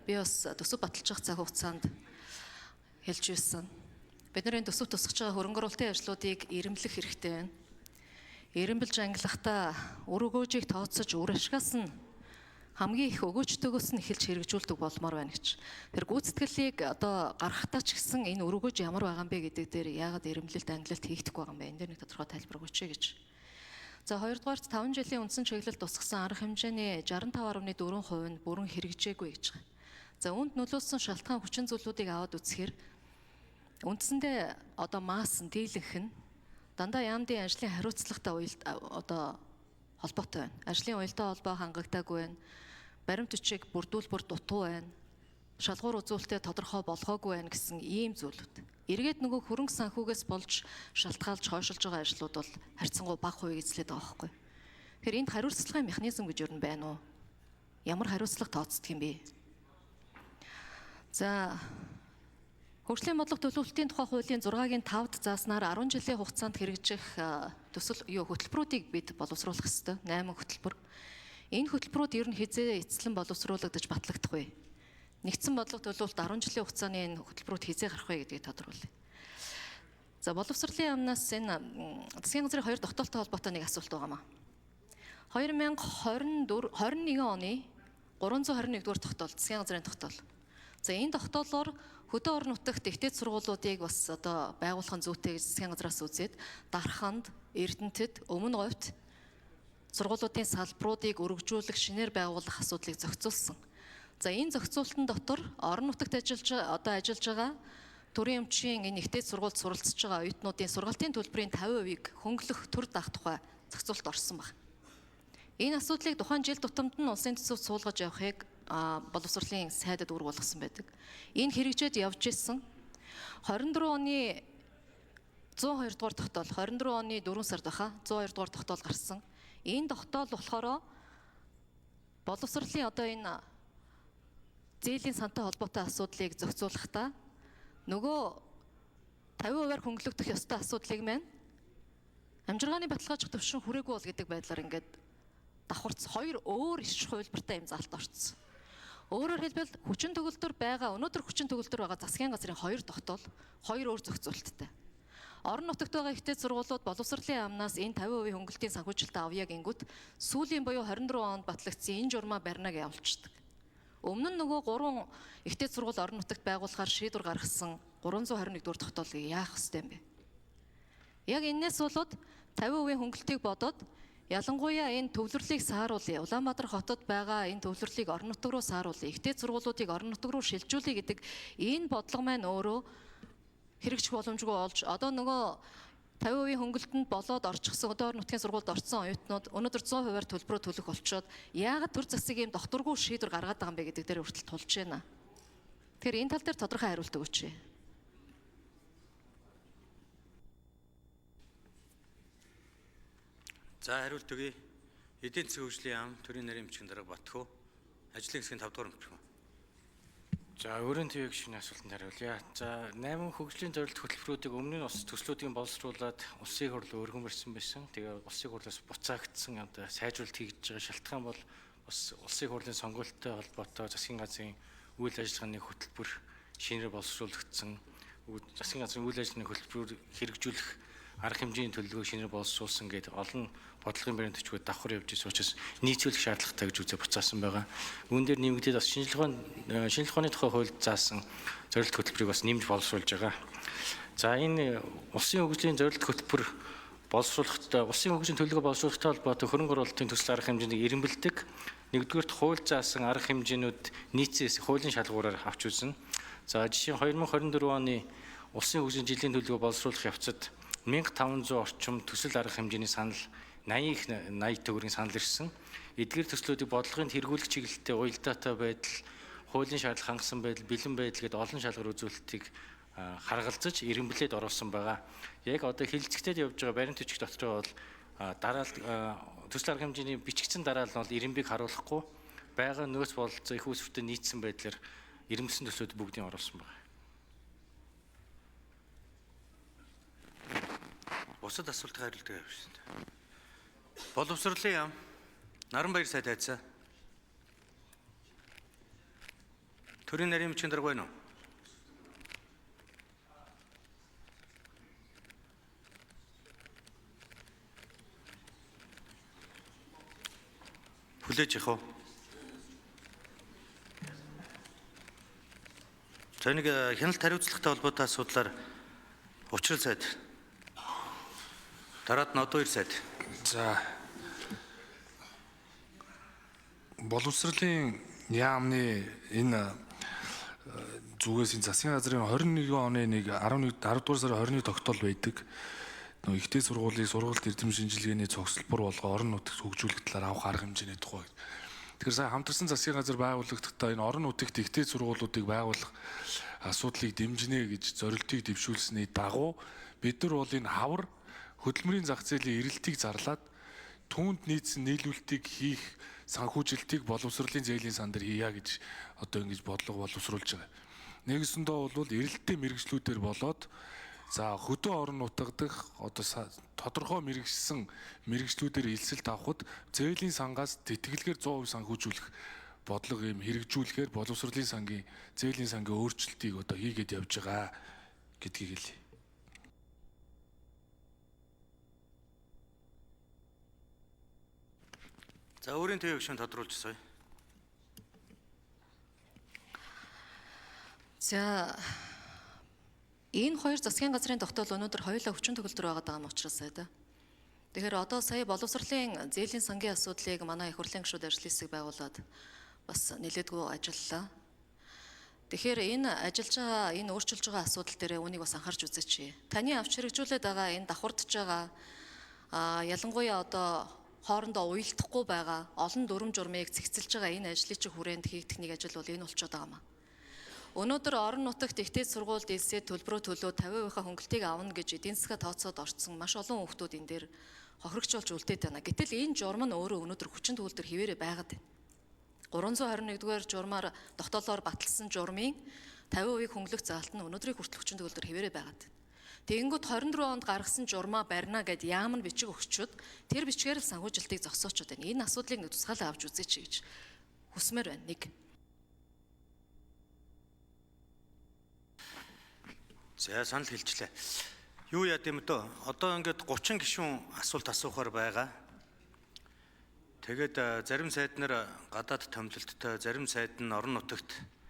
би бас төсөв баталж байгаа цаг хугацаанд хэлж байсан. Бид нарын төсөв тусгаж байгаа хөрөнгө оруулалтын ажлуудыг ирэмблэх хэрэгтэй байна. Ирэмблж ангилахдаа үр өгөөжийг тооцож үр ашигаас нь хамгийн их өгөөжтойгөөс нь эхэлж хэрэгжүүлдэг болмоор байна гэж. Тэр гүйцэтгэлийг одоо гаргахтаа ч гэсэн энэ үр өгөөж ямар байгаа юм бэ гэдэг дээр яагаад ирэмблэлт ангилалт хийгдэхгүй байгаа юм бэ? Энд дээр нэг тодорхой тайлбар өгөөч гэж. За хоёрдугаарт 5 жилийн үндсэн чиглэлд тусгасан арга хэмжээний 65.4% нь бүрэн хэрэгжээгүй гэж байна. За үүнд нөлөөлсөн шалтгаан хүчин зүйлүүдийг аваад үзэхээр үндсэндээ одоо масс нь дийлэнх нь дандаа яамдын ажлын хариуцлагатай одоо холбоотой байна. Ажлын уялдаа холбоо хангагдаагүй байна. Баримт бичиг бүрдүүлбэр дутуу байна. Шалгуур үзүүлэлтээ тодорхой болгоогүй байна гэсэн ийм зүйлүүд. Эргээд нөгөө хөрөнгө санхүүгээс болж шалтгаалж хойшилж байгаа ажлууд бол харьцангуй бага хувийг эзлээд байгаа байхгүй. Тэгэхээр энд хариуцлагын механизм гэж юу юм байна уу? Ямар хариуцлага тооцдог юм бэ? За хөгжлийн бодлого төлөвлөлтийн тухай хуулийн 6-гийн 5-д зааснаар 10 жилийн хугацаанд хэрэгжих хөтөлбөрүүдийг бид боловсруулах ёстой. 8 хөтөлбөр. Энэ хөтөлбөрүүд ер нь хизээ эцэслэн боловсруулагдаж батлагдах вэ? Нэгдсэн бодлого төлөвлөлт 10 жилийн хугацааны энэ хөтөлбөрүүд хизээ гарах вэ гэдгийг тодорхойлъё. За боловсролын яамнаас энэ засгийн газрын 2 тогтоолттой холбоотой нэг асуулт байгаамаа. 2021 оны 321 дугаар тогтоол, засгийн газрын тогтоол. За энэ тогтоолоор хөдөө орон нутагт ихтэй сургуулиудыг бас одоо байгуулахын зүйтэй гэж засгийн газраас үзээд Дарханд, Эрдэнэтэд, Өмнө говьт сургуулиудын салбаруудыг өргөжүүлэх, шинээр байгуулах асуудлыг зохицуулсан. За энэ зохицуулалтын дотор орон нутагт ажиллаж байгаа төрийн өмчийн энэ ихтэй сургуульд суралцж байгаа оюутнуудын сургалтын төлбөрийн 50%-ийг хөнгөлөх төр даах тухай зохицуулалт орсон байна. Энэ асуудлыг тухайн жил тутамд нь улсын төсөвт суулгаж явахыг боловсролын сайдад үүрэг болгосон байдаг. Энэ хэрэгжээд явж исэн 24 оны 102 дугаар тогтоол, 24 оны 4 сард баха 102 дугаар тогтоол гарсан. Энэ тогтоол болохоор боловсролын одоо энэ зээлийн сантай холбоотой асуудлыг зохицуулахдаа нөгөө 50%-аар хөнгөлөгдөх ёстой асуудлыг маань амжиргааны баталгаажих төвшин хүрээгүй бол гэдэг байдлаар ингээд давхарц 2 өөр иш хувилбартай юм залт орцсон. Өөрөөр хэлбэл хүчин төгөлдөр байгаа өнөөдөр хүчин төгөлдөр байгаа засгийн газрын 2 тогтоол 2 өөр зохицуулалттай. Орон нутагт байгаа ихтэй сургуулиуд боловсролын яамнаас энэ 50% хөнгөлтийн санхүүжилтээ авъя гингүүт сүүлийн буюу 24 онд батлагдсан энэ журмаа барьнаг явуулчихдаг. Өмнө нь нөгөө 3 ихтэй сургууль орон нутагт байгуулахаар шийдвэр гаргасан 321 дугаар тогтоолыг яах ёстой юм бэ? Яг энэс болоод 50% хөнгөлтийг бодоод ялангуяа энэ төвлөрлийг сааруулъя. Улаанбаатар хотод байгаа энэ төвлөрлийг орон нутаг руу сааруулъя. Ихтэй сургуулиудыг орон нутаг руу шилжүүлэе гэдэг энэ бодлого маань өөрөө хэрэгжих боломжгүй болж одоо нөгөө 50% хөнгөлтөнд болоод орчихсон өдөр нутгийн сургуульд орсон оюутнууд өнөөдөр 100%-аар төлбөрөө төлөх болчоод яагаад төр засгийн ийм докторгүй шийдвэр гаргаад байгаа юм бэ гэдэг дээр хүртэл тулж байна. Тэгэхээр энэ тал дээр тодорхой хариулт өгөөч. За хариулт өгье. Эдийн засгийн хөгжлийн яам, төрийн нарийн бичгийн дарга Батхүү. Ажлын хэсгийн 5 дугаар мөрчмөн. За өөрийн төвийг шинэ асуултанд хариулъя. За 8 хөгжлийн зорилт хөтөлбөрүүдийг өмнө нь ус төслүүдийн боловсруулад улсын хурлаар өргөн барьсан байсан. Тэгээ улсын хурлаас буцаагдсан одоо сайжруулалт хийж байгаа шалтгаан бол бас улсын хурлын сонгуультай холбоотой засгийн газрын үйл ажиллагааны хөтөлбөр шинээр боловсруулагдсан. Засгийн газрын үйл ажиллагааны хөтөлбөрөөр хэрэгжүүлэх арга хэмжээний төлөвлөгөөг шинээр боловсруулсан гэдэг олон бодлогын баримт төчгүүд давхар явж ирсэн учраас нийцүүлэх шаардлагатай гэж үзээ буцаасан байгаа. Үүн дээр нэмэгдээд бас шинжилгээ ухааны тухай хуульд заасан зорилт хөтөлбөрийг бас нэмж боловсруулж байгаа. За энэ улсын хөгжлийн зорилт хөтөлбөр боловсруулахтай улсын хөгжлийн төлөвлөгөө боловсруулахтай холбоотой хөрөнгө оруулалтын төсөл арга хэмжээнийг ирэмбэлдэг. Нэгдүгээрт хууль заасан арга хэмжээнүүд нийцээс хуулийн шалгуураар авч үзнэ. За жишээ нь 2024 оны улсын хөгжлийн жилийн төлөвлөгөө боловсруулах явцад 1500 орчим төсөл арга хэмжээний санал 80 төгрөгийн санал ирсэн. Эдгээр төслүүдийг бодлогын хэрэгүүлэх чиглэлтэй уялдаатай байдал, хуулийн шаардлага хангасан байдал, бэлэн байдал гэдэг олон шалгуур үзүүлэлтийг харгалзаж ирэмблээд оруулсан байгаа. Яг одоо хилцэгтэй явж байгаа баримт бичиг дотроо бол төсөл арга хэмжээний бичигдсэн дараалал нь бол ирэмбийг харуулахгүй байгаа нөөц бололцоо их үүсвэртэй нийцсэн байдлаар ирэмсэн төслүүд бүгдийг оруулсан байна. Бусад асуултыг хариулдаг явуулсан. Боловсролын яам Наранбаяр сайд хайцаа. төрийн нарийн бичгийн дарга байна уу? Хүлээж явах уу? За нэг хяналт хариуцлагатай холбоотой асуудлаар учрал сайд. Дараад нь одоо 2 сайд. За боловсролын яамны энэ зүгээс энэ засгийн газрын 21 оны 11 10 дугаар сарын 21 тогтоол байдаг. Нөгөө ихтэй сургуулийн сургалт эрдэм шинжилгээний цогцлбор болго орон нутагт хөгжүүлэх талаар авах арга хэмжээний тухай. Тэгэхээр сая хамтарсан засгийн газар байгууллагахдаа энэ орон нутагт ихтэй сургуулиудыг байгуулах асуудлыг дэмжинэ гэж зорилтыг дэвшүүлсэний дагуу бид нар бол энэ хавар хөдөлмөрийн зах зээлийн эрэлтийг зарлаад түүнд нийцсэн нийлүүлэлтийг хийх санхүүжилтийг боловсролын зээлийн сан дээр хийя гэж одоо ингэж бодлого боловсруулж байгаа. Нэгсэндээ бол эрэлттэй мэрэгчлүүдээр болоод за хөдөө орон нутаг дах одоо тодорхой мэрэгсэн мэрэгчлүүдээр элсэлт авахд зээлийн сангаас тэтгэлгээр 100% санхүүжүүлэх бодлого юм хэрэгжүүлэхээр боловсролын сангийн зээлийн сангийн өөрчлөлтийг одоо хийгээд явж байгаа гэдгийг хэлье. За өөрийн төвийн гишүүн тодруулж асууя. За энэ хоёр засгийн газрын тогтоол өнөөдөр хоёулаа хүчин төгөлдөр байгаа юм учраас да. Тэгэхээр одоо сая боловсролын зээлийн сангийн асуудлыг манай их хурлын гишүүд ажил хэсэг байгуулад бас нэлээдгүй ажиллалаа. Тэгэхээр энэ ажиллаж байгаа, энэ өөрчилж байгаа асуудал дээр үнийг бас анхаарч үзээч. Таны авч хэрэгжүүлээд байгаа энэ давхардж байгаа ялангуяа одоо хоорондоо уялдахгүй байгаа олон дүрм журмыг цэгцэлж байгаа энэ ажлын чинь хүрээнд хийгдэх нэг ажил бол энэ болчиход байгаа юм. Өнөөдөр орон нутагт ихтэй сургуульд элсээ төлбөрөө төлөө 50% хөнгөлтийг авна гэж эдийн засгаа тооцоод орцсон маш олон хүүхдүүд энэ дээр хохирогч болж үлдээд байна. Гэтэл энэ журам нь өөрөө өнөөдөр хүчин төгөлдөр хിവэрэ байгаад байна. 321-р журмаар тогтоолоор баталсан журмын 50% хөнгөлөх заалт нь өнөөдрийн хүртэл хүчин төгөлдөр хിവэрэ байгаад байна. Тэгэнгүүт 24 онд гаргасан журмаа барина гэд яам нь бичиг өгчүүд тэр бичгээр л санхүүжилтийг зогсоочод байна. Энэ асуудлыг нэг тусгаалаа авч үзээч гэж хүсмээр байна. Нэг. За санал хэлжлээ. Юу яа гэм дөө? Одоо ингээд 30 гишүүн асуулт асуухаар байгаа. Тэгээд зарим сайд нар гадаад томилолттой, зарим сайд нь орон нутагт